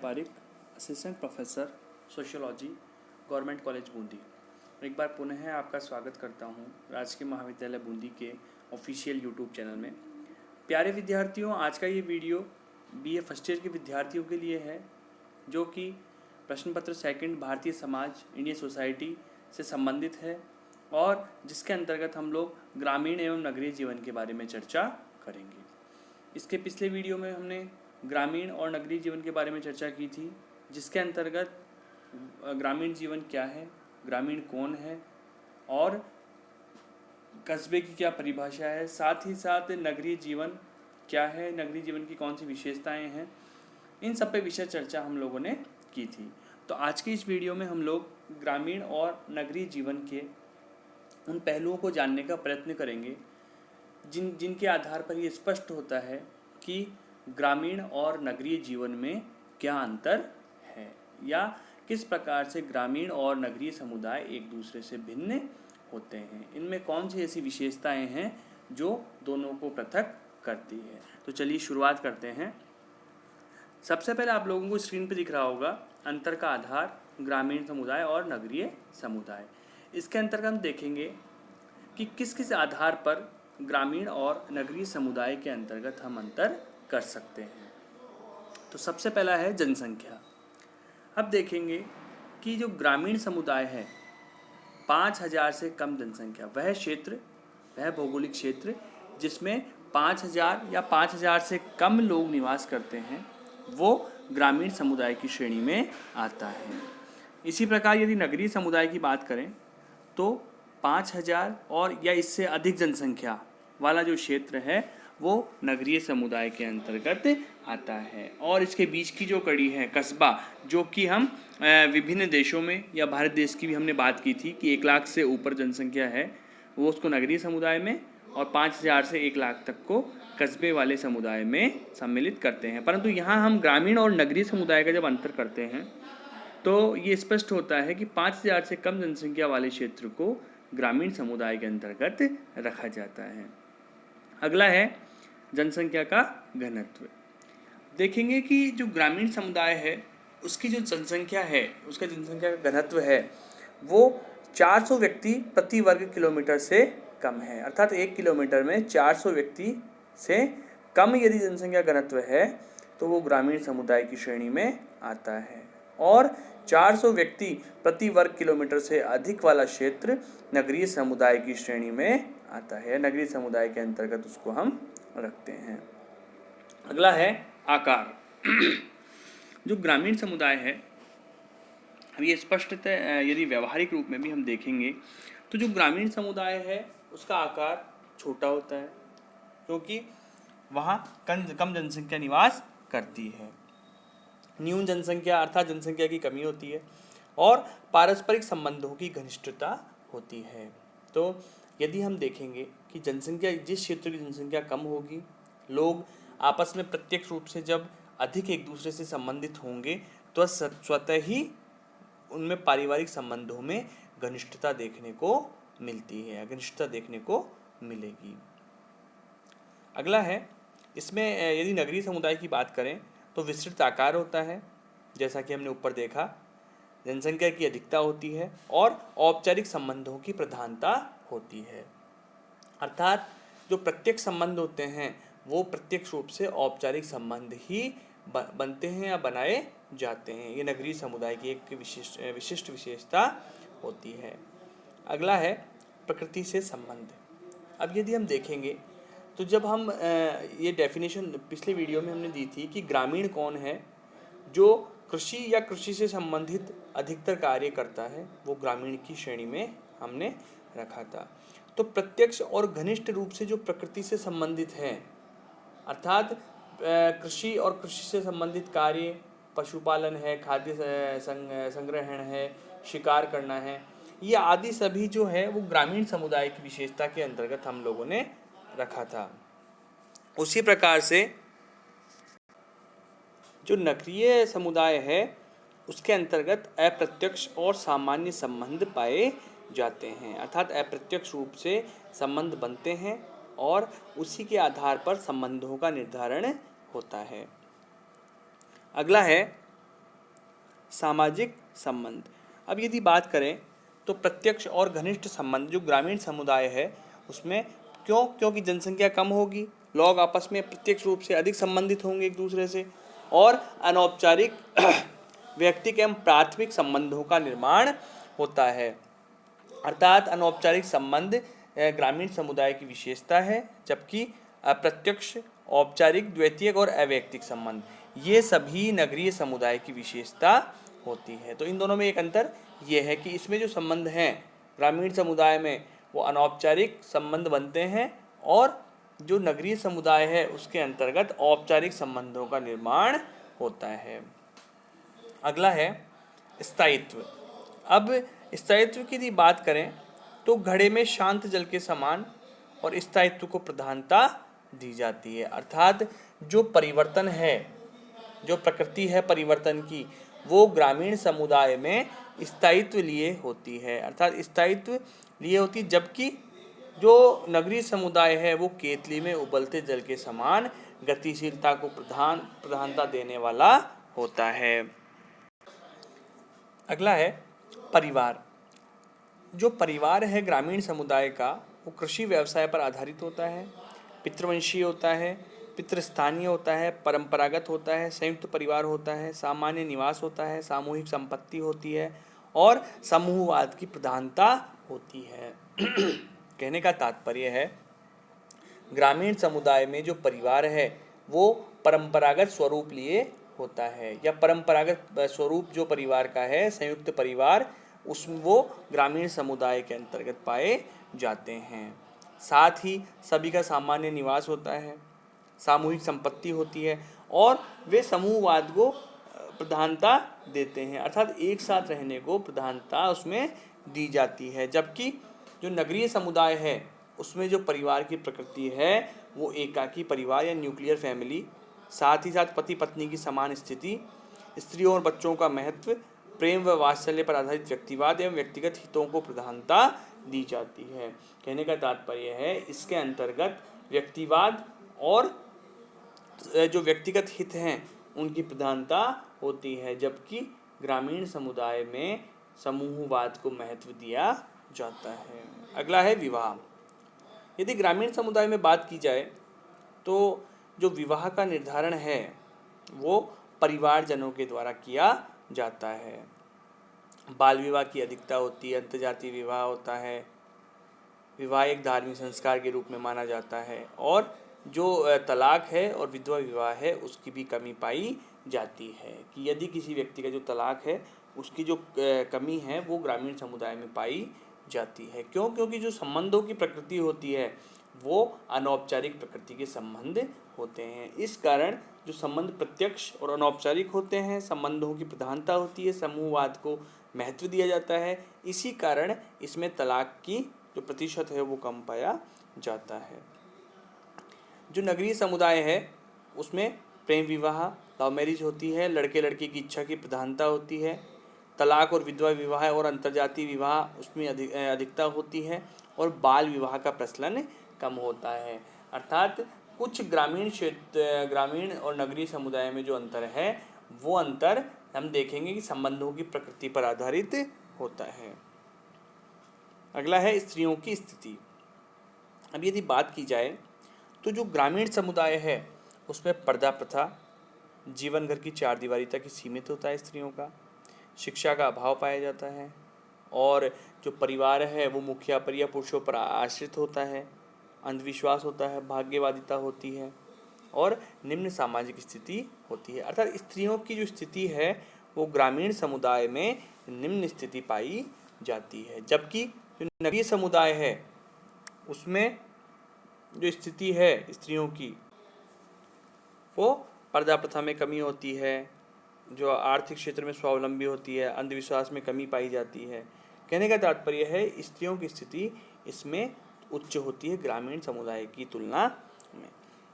Pareek, assistant professor sociology, government college Bundi. एक बार पुनः आपका स्वागत करता हूं राजकीय महाविद्यालय बूंदी के ऑफिशियल यूट्यूब चैनल में। प्यारे विद्यार्थियों, आज का ये वीडियो बीए फर्स्ट ईयर के विद्यार्थियों के लिए है, जो कि प्रश्न पत्र second Bharatiya Samaj Indian society से संबंधित है और जिसके अंतर्गत हम लोग ग्रामीण एवं नगरीय जीवन के बारे में चर्चा करेंगे। इसके पिछले वीडियो में हमने ग्रामीण और नगरीय जीवन के बारे में चर्चा की थी, जिसके अंतर्गत ग्रामीण जीवन क्या है, ग्रामीण कौन है और कस्बे की क्या परिभाषा है, साथ ही साथ नगरीय जीवन क्या है, नगरीय जीवन की कौन सी विशेषताएं हैं, इन सब पे विषय चर्चा हम लोगों ने की थी। तो आज के इस वीडियो में हम लोग ग्रामीण और नगरीय जीवन के उन पहलुओं को जानने का प्रयत्न करेंगे जिनके आधार पर ये स्पष्ट होता है कि ग्रामीण और नगरीय जीवन में क्या अंतर है या किस प्रकार से ग्रामीण और नगरीय समुदाय एक दूसरे से भिन्न होते हैं। इनमें कौन सी ऐसी विशेषताएं हैं जो दोनों को पृथक करती है। तो चलिए शुरुआत करते हैं। सबसे पहले आप लोगों को स्क्रीन पर दिख रहा होगा अंतर का आधार ग्रामीण समुदाय और नगरीय समुदाय। इसके अंतर्गत हम देखेंगे कि किस किस आधार पर ग्रामीण और नगरीय समुदाय के अंतर्गत हम अंतर कर सकते हैं। तो सबसे पहला है जनसंख्या। अब देखेंगे कि जो ग्रामीण समुदाय है 5000 से कम जनसंख्या, वह भौगोलिक क्षेत्र जिसमें 5000 या 5000 से कम लोग निवास करते हैं, वो ग्रामीण समुदाय की श्रेणी में आता है। इसी प्रकार यदि नगरीय समुदाय की बात करें तो 5000 और या इससे अधिक जनसंख्या वाला जो क्षेत्र है वो नगरीय समुदाय के अंतर्गत आता है। और इसके बीच की जो कड़ी है कस्बा, जो कि हम विभिन्न देशों में या भारत देश की भी हमने बात की थी कि 1 लाख से ऊपर जनसंख्या है वो उसको नगरीय समुदाय में और 5000 से 1 लाख तक को कस्बे वाले समुदाय में सम्मिलित करते हैं। परंतु यहाँ हम ग्रामीण और नगरीय समुदाय का जब अंतर करते हैं तो ये स्पष्ट होता है कि 5000 से कम जनसंख्या वाले क्षेत्र को ग्रामीण समुदाय के अंतर्गत रखा जाता है। अगला है जनसंख्या का घनत्व। देखेंगे कि जो ग्रामीण समुदाय है उसकी जो जनसंख्या है, उसका जनसंख्या का घनत्व है वो 400 व्यक्ति प्रति वर्ग किलोमीटर से कम है। अर्थात 1 किलोमीटर में 400 व्यक्ति से कम यदि जनसंख्या घनत्व है तो वो ग्रामीण समुदाय की श्रेणी में आता है। और 400 व्यक्ति प्रति वर्ग किलोमीटर से अधिक वाला क्षेत्र नगरीय समुदाय की श्रेणी में आता है। नगरीय समुदाय के अंतर्गत उसको हम रखते हैं। अगला है आकार। जो ग्रामीण समुदाय है, अब ये स्पष्टतः यदि व्यवहारिक रूप में भी हम देखेंगे तो जो ग्रामीण समुदाय है उसका आकार छोटा होता है, क्योंकि वहाँ कम जनसंख्या निवास करती है। न्यून जनसंख्या अर्थात जनसंख्या की कमी होती है और पारस्परिक संबंधों की घनिष्ठता होती है। तो यदि हम देखेंगे कि जनसंख्या, जिस क्षेत्र की जनसंख्या कम होगी, लोग आपस में प्रत्यक्ष रूप से जब अधिक एक दूसरे से संबंधित होंगे तो स्वतः ही उनमें पारिवारिक संबंधों में घनिष्ठता देखने को मिलती है, घनिष्ठता देखने को मिलेगी। अगला है, इसमें यदि नगरीय समुदाय की बात करें तो विस्तृत आकार होता है, जैसा कि हमने ऊपर देखा, जनसंख्या की अधिकता होती है और औपचारिक संबंधों की प्रधानता होती है। अर्थात जो प्रत्यक्ष संबंध होते हैं वो प्रत्यक्ष रूप से औपचारिक संबंध ही बनते हैं या बनाए जाते हैं। ये नगरीय समुदाय की एक विशिष्ट विशेषता होती है। अगला है प्रकृति से संबंध। अब यदि हम देखेंगे तो जब हम ये डेफिनेशन पिछले वीडियो में हमने दी थी कि ग्रामीण कौन है, जो कृषि या कृषि से संबंधित अधिकतर कार्य करता है, वो ग्रामीण की श्रेणी में हमने रखा था। तो प्रत्यक्ष और घनिष्ठ रूप से जो प्रकृति से संबंधित है, अर्थात कृषि और कृषि से संबंधित कार्य, पशुपालन है, खाद्य संग्रहण है, शिकार करना है, ये आदि सभी जो है वो ग्रामीण समुदाय की विशेषता के अंतर्गत हम लोगों ने रखा था। उसी प्रकार से जो नगरीय समुदाय है उसके अंतर्गत अप्रत्यक्ष और सामान्य संबंध पाए जाते हैं। अर्थात अप्रत्यक्ष रूप से संबंध बनते हैं और उसी के आधार पर संबंधों का निर्धारण होता है। अगला है सामाजिक संबंध। अब यदि बात करें तो प्रत्यक्ष और घनिष्ठ संबंध जो ग्रामीण समुदाय है उसमें क्योंकि जनसंख्या कम होगी, लोग आपस में प्रत्यक्ष रूप से अधिक संबंधित होंगे एक दूसरे से, और अनौपचारिक व्यक्तिगत एवं प्राथमिक संबंधों का निर्माण होता है। अर्थात अनौपचारिक संबंध ग्रामीण समुदाय की विशेषता है, जबकि अप्रत्यक्ष, औपचारिक, द्वितीयक और अवैयक्तिक संबंध ये सभी नगरीय समुदाय की विशेषता होती है। तो इन दोनों में एक अंतर ये है कि इसमें जो संबंध हैं ग्रामीण समुदाय में वो अनौपचारिक संबंध बनते हैं, और जो नगरीय समुदाय है उसके अंतर्गत औपचारिक संबंधों का निर्माण होता है। अगला है स्थायित्व। अब स्थायित्व की यदि बात करें तो घड़े में शांत जल के समान और स्थायित्व को प्रधानता दी जाती है। अर्थात जो परिवर्तन है, जो प्रकृति है परिवर्तन की, वो ग्रामीण समुदाय में स्थायित्व लिए होती है। अर्थात स्थायित्व लिए होती, जबकि जो नगरीय समुदाय है वो केतली में उबलते जल के समान गतिशीलता को प्रधानता देने वाला होता है। अगला है परिवार। जो परिवार है ग्रामीण समुदाय का वो कृषि व्यवसाय पर आधारित होता है, पितृवंशीय होता है, पितृस्थानीय होता है, परंपरागत होता है, संयुक्त परिवार होता है, सामान्य निवास होता है, सामूहिक संपत्ति होती है और समूहवाद की प्रधानता होती है। कहने का तात्पर्य है ग्रामीण समुदाय में जो परिवार है वो परंपरागत स्वरूप लिए होता है, या परंपरागत स्वरूप जो परिवार का है संयुक्त परिवार, उसमें वो ग्रामीण समुदाय के अंतर्गत पाए जाते हैं। साथ ही सभी का सामान्य निवास होता है, सामूहिक संपत्ति होती है और वे समूहवाद को प्रधानता देते हैं, अर्थात एक साथ रहने को प्रधानता उसमें दी जाती है। जबकि जो नगरीय समुदाय है उसमें जो परिवार की प्रकृति है वो एकाकी परिवार या न्यूक्लियर फैमिली, साथ ही साथ पति पत्नी की समान स्थिति, स्त्रियों और बच्चों का महत्व, प्रेम व वात्सल्य पर आधारित व्यक्तिवाद एवं व्यक्तिगत हितों को प्रधानता दी जाती है। कहने का तात्पर्य है इसके अंतर्गत व्यक्तिवाद और जो व्यक्तिगत हित हैं उनकी प्रधानता होती है, जबकि ग्रामीण समुदाय में समूहवाद को महत्व दिया जाता है। अगला है विवाह। यदि ग्रामीण समुदाय में बात की जाए तो जो विवाह का निर्धारण है वो परिवारजनों के द्वारा किया जाता है। बाल विवाह की अधिकता होती है, अंतर्जातीय विवाह होता है, विवाह एक धार्मिक संस्कार के रूप में माना जाता है, और जो तलाक है और विधवा विवाह है उसकी भी कमी पाई जाती है कि यदि किसी व्यक्ति का जो तलाक है उसकी जो कमी है वो ग्रामीण समुदाय में पाई जाती है। क्योंकि जो संबंधों की प्रकृति होती है वो अनौपचारिक प्रकृति के संबंध होते हैं। इस कारण जो संबंध प्रत्यक्ष और अनौपचारिक होते हैं, संबंधों की प्रधानता होती है, समूहवाद को महत्व दिया जाता है, इसी कारण इसमें तलाक की जो प्रतिशत है वो कम पाया जाता है। जो नगरीय समुदाय है उसमें प्रेम विवाह, लव मैरिज होती है, लड़के लड़की की इच्छा की प्रधानता होती है, तलाक और विधवा विवाह और अंतर्जातीय विवाह उसमें अधिकता होती है, और बाल विवाह का प्रचलन कम होता है। अर्थात कुछ ग्रामीण और नगरीय समुदाय में जो अंतर है वो अंतर हम देखेंगे कि संबंधों की प्रकृति पर आधारित होता है। अगला है स्त्रियों की स्थिति। अब यदि बात की जाए तो जो ग्रामीण समुदाय है उसमें पर्दा प्रथा, जीवन घर की चार दीवारी तक ही सीमित होता है स्त्रियों का, शिक्षा का अभाव पाया जाता है, और जो परिवार है वो मुखिया पर या पुरुषों पर आश्रित होता है, अंधविश्वास होता है, भाग्यवादिता होती है और निम्न सामाजिक स्थिति होती है। अर्थात स्त्रियों की जो स्थिति है वो ग्रामीण समुदाय में निम्न स्थिति पाई जाती है, जबकि जो नगरीय समुदाय है उसमें जो स्थिति है स्त्रियों की वो पर्दा प्रथा में कमी होती है, जो आर्थिक क्षेत्र में स्वावलंबी होती है, अंधविश्वास में कमी पाई जाती है। कहने का तात्पर्य है स्त्रियों की स्थिति इसमें उच्च होती है ग्रामीण समुदाय की तुलना में।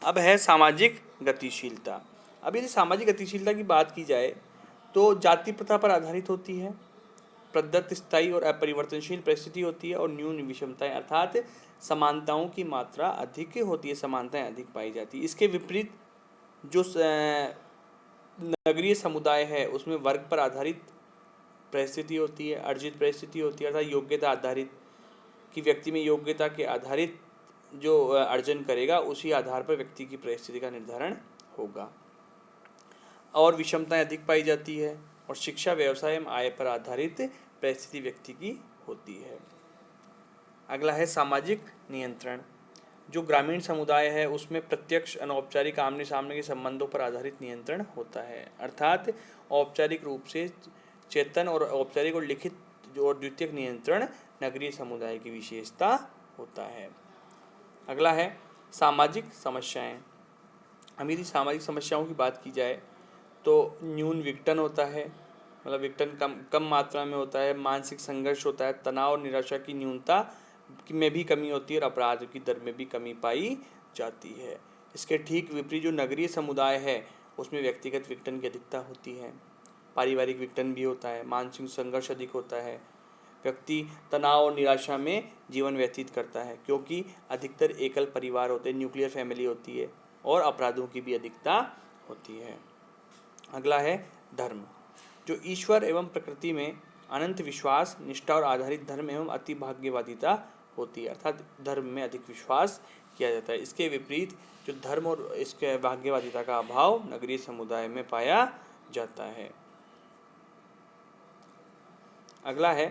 अब है सामाजिक गतिशीलता। अब यदि सामाजिक गतिशीलता की बात की जाए तो जाति प्रथा पर आधारित होती है, प्रदत्त स्थायी और अपरिवर्तनशील परिस्थिति होती है, और न्यून विषमताएं अर्थात समानताओं की मात्रा अधिक होती है, समानताएं अधिक पाई जाती है। इसके विपरीत जो नगरीय समुदाय है उसमें वर्ग पर आधारित परिस्थिति होती है, अर्जित परिस्थिति होती है, अर्थात योग्यता आधारित, कि व्यक्ति में योग्यता के आधारित जो अर्जन करेगा उसी आधार पर व्यक्ति की परिस्थिति का निर्धारण होगा। और विषमताएं अधिक पाई जाती है, और शिक्षा, व्यवसाय एवं आय पर आधारित परिस्थिति व्यक्ति की होती है। अगला है सामाजिक नियंत्रण। जो ग्रामीण समुदाय है उसमें प्रत्यक्ष, अनौपचारिक, आमने सामने के संबंधों पर आधारित नियंत्रण होता है, अर्थात औपचारिक रूप से चेतन और औपचारिक और लिखित जो और द्वितीयक नियंत्रण नगरीय समुदाय की विशेषता होता है। अगला है सामाजिक समस्याएं। हम यदि सामाजिक समस्याओं की बात की जाए तो न्यून विघटन होता है, मतलब विघटन कम मात्रा में होता है, मानसिक संघर्ष होता है, तनाव और निराशा की न्यूनता में भी कमी होती है, और अपराध की दर में भी कमी पाई जाती है। इसके ठीक विपरीत जो नगरीय समुदाय है उसमें व्यक्तिगत विघटन की अधिकता होती है, पारिवारिक विघटन भी होता है, मानसिक संघर्ष अधिक होता है, व्यक्ति तनाव और निराशा में जीवन व्यतीत करता है, क्योंकि अधिकतर एकल परिवार होते हैं, न्यूक्लियर फैमिली होती है, और अपराधों की भी अधिकता होती है। अगला है धर्म। जो ईश्वर एवं प्रकृति में अनंत विश्वास, निष्ठा और आधारित धर्म एवं अति भाग्यवादिता होती है, अर्थात धर्म में अधिक विश्वास किया जाता है। इसके विपरीत जो धर्म और इसके भाग्यवादिता का अभाव नगरीय समुदाय में पाया जाता है। अगला है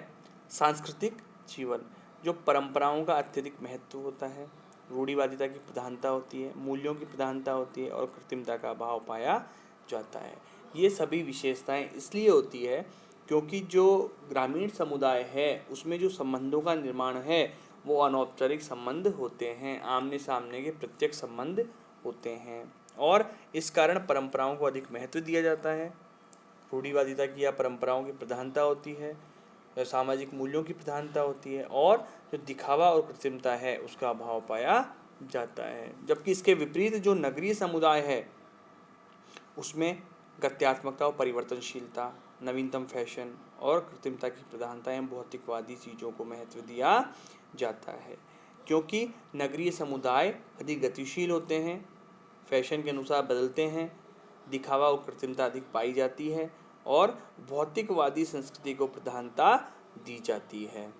सांस्कृतिक जीवन। जो परंपराओं का अत्यधिक महत्व होता है, रूढ़िवादिता की प्रधानता होती है, मूल्यों की प्रधानता होती है, और कृत्रिमता का अभाव पाया जाता है। ये सभी विशेषताएं इसलिए होती है क्योंकि जो ग्रामीण समुदाय है उसमें जो संबंधों का निर्माण है वो अनौपचारिक संबंध होते हैं, आमने सामने के प्रत्यक्ष संबंध होते हैं, और इस कारण परंपराओं को अधिक महत्व दिया जाता है। रूढ़िवादिता की या परंपराओं की प्रधानता होती है, सामाजिक मूल्यों की प्रधानता होती है, और जो दिखावा और कृत्रिमता है उसका अभाव पाया जाता है। जबकि इसके विपरीत जो नगरीय समुदाय है उसमें गत्यात्मकता और परिवर्तनशीलता, नवीनतम फैशन और कृत्रिमता की प्रधानता एवं भौतिकवादी चीज़ों को महत्व दिया जाता है, क्योंकि नगरीय समुदाय अधिक गतिशील होते हैं, फैशन के अनुसार बदलते हैं, दिखावा और कृत्रिमता अधिक पाई जाती है, और भौतिकवादी संस्कृति को प्रधानता दी जाती है।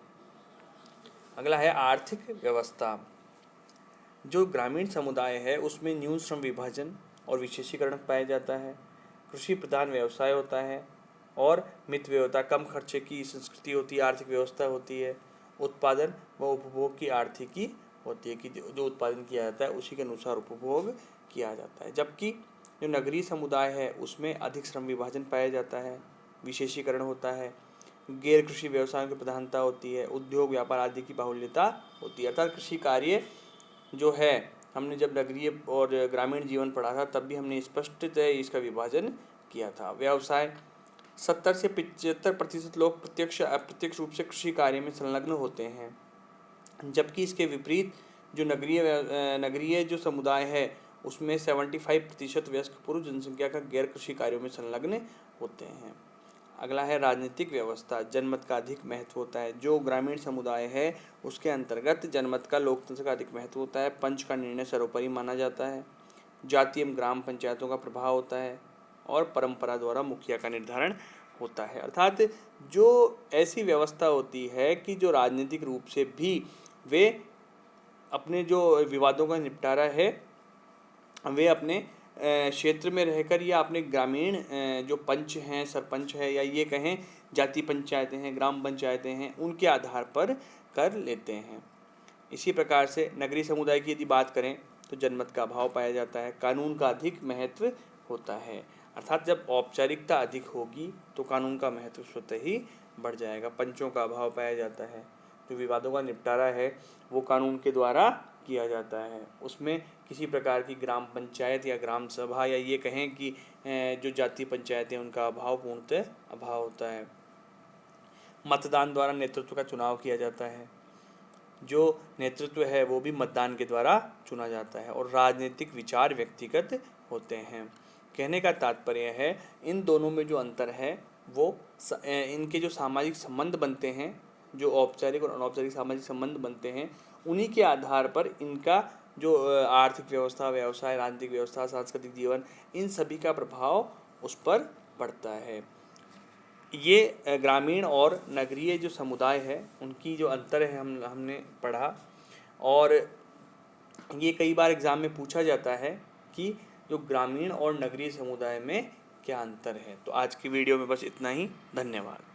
अगला है आर्थिक व्यवस्था। जो ग्रामीण समुदाय है उसमें न्यून श्रम विभाजन और विशेषीकरण पाया जाता है, कृषि प्रधान व्यवसाय होता है, और मित व्यवस्था, कम खर्चे की संस्कृति होती है, आर्थिक व्यवस्था होती है, उत्पादन व उपभोग की आर्थिकी होती है कि जो उत्पादन किया जाता है उसी के अनुसार उपभोग किया जाता है। जबकि जो नगरीय समुदाय है उसमें अधिक श्रम विभाजन पाया जाता है, विशेषीकरण होता है, गैर कृषि व्यवसायों की प्रधानता होती है, उद्योग व्यापार आदि की बाहुल्यता होती है, अर्थात कृषि कार्य जो है हमने जब नगरीय और ग्रामीण जीवन पढ़ा था तब भी हमने स्पष्टतः इसका विभाजन किया था। व्यवसाय 70 से 75% लोग प्रत्यक्ष अप्रत्यक्ष रूप से कृषि कार्य में संलग्न होते हैं, जबकि इसके विपरीत जो नगरीय जो समुदाय है उसमें 75% वयस्क पुरुष जनसंख्या का गैर कृषि कार्यों में संलग्न होते हैं। अगला है राजनीतिक व्यवस्था। जनमत का अधिक महत्व होता है। जो ग्रामीण समुदाय है उसके अंतर्गत जनमत का लोकतंत्र का अधिक महत्व होता है, पंच का निर्णय सर्वोपरि माना जाता है, जातीय एवं ग्राम पंचायतों का प्रभाव होता है, और परंपरा द्वारा मुखिया का निर्धारण होता है, अर्थात जो ऐसी व्यवस्था होती है कि जो राजनीतिक रूप से भी वे अपने जो विवादों का निपटारा है वे अपने क्षेत्र में रहकर या अपने ग्रामीण जो पंच हैं, सरपंच है, या ये कहें जाति पंचायतें हैं, ग्राम पंचायतें हैं, उनके आधार पर कर लेते हैं। इसी प्रकार से नगरीय समुदाय की यदि बात करें तो जनमत का अभाव पाया जाता है, कानून का अधिक महत्व होता है, अर्थात जब औपचारिकता अधिक होगी तो कानून का महत्व स्वतः ही बढ़ जाएगा। पंचों का अभाव पाया जाता है, जो विवादों का निपटारा है वो कानून के द्वारा किया जाता है, उसमें किसी प्रकार की ग्राम पंचायत या ग्राम सभा या ये कहें कि जो जातीय पंचायतें उनका पूर्णतः अभाव होता है। मतदान द्वारा नेतृत्व का चुनाव किया जाता है, जो नेतृत्व है वो भी मतदान के द्वारा चुना जाता है, और राजनीतिक विचार व्यक्तिगत होते हैं। कहने का तात्पर्य है इन दोनों में जो अंतर है वो इनके जो सामाजिक संबंध बनते हैं, जो औपचारिक और अनौपचारिक सामाजिक संबंध बनते हैं, उन्हीं के आधार पर इनका जो आर्थिक व्यवस्था, व्यवसाय, राजनीतिक व्यवस्था, सांस्कृतिक जीवन, इन सभी का प्रभाव उस पर पड़ता है। ये ग्रामीण और नगरीय जो समुदाय है उनकी जो अंतर है हमने पढ़ा, और ये कई बार एग्ज़ाम में पूछा जाता है कि जो ग्रामीण और नगरीय समुदाय में क्या अंतर है। तो आज की वीडियो में बस इतना ही। धन्यवाद।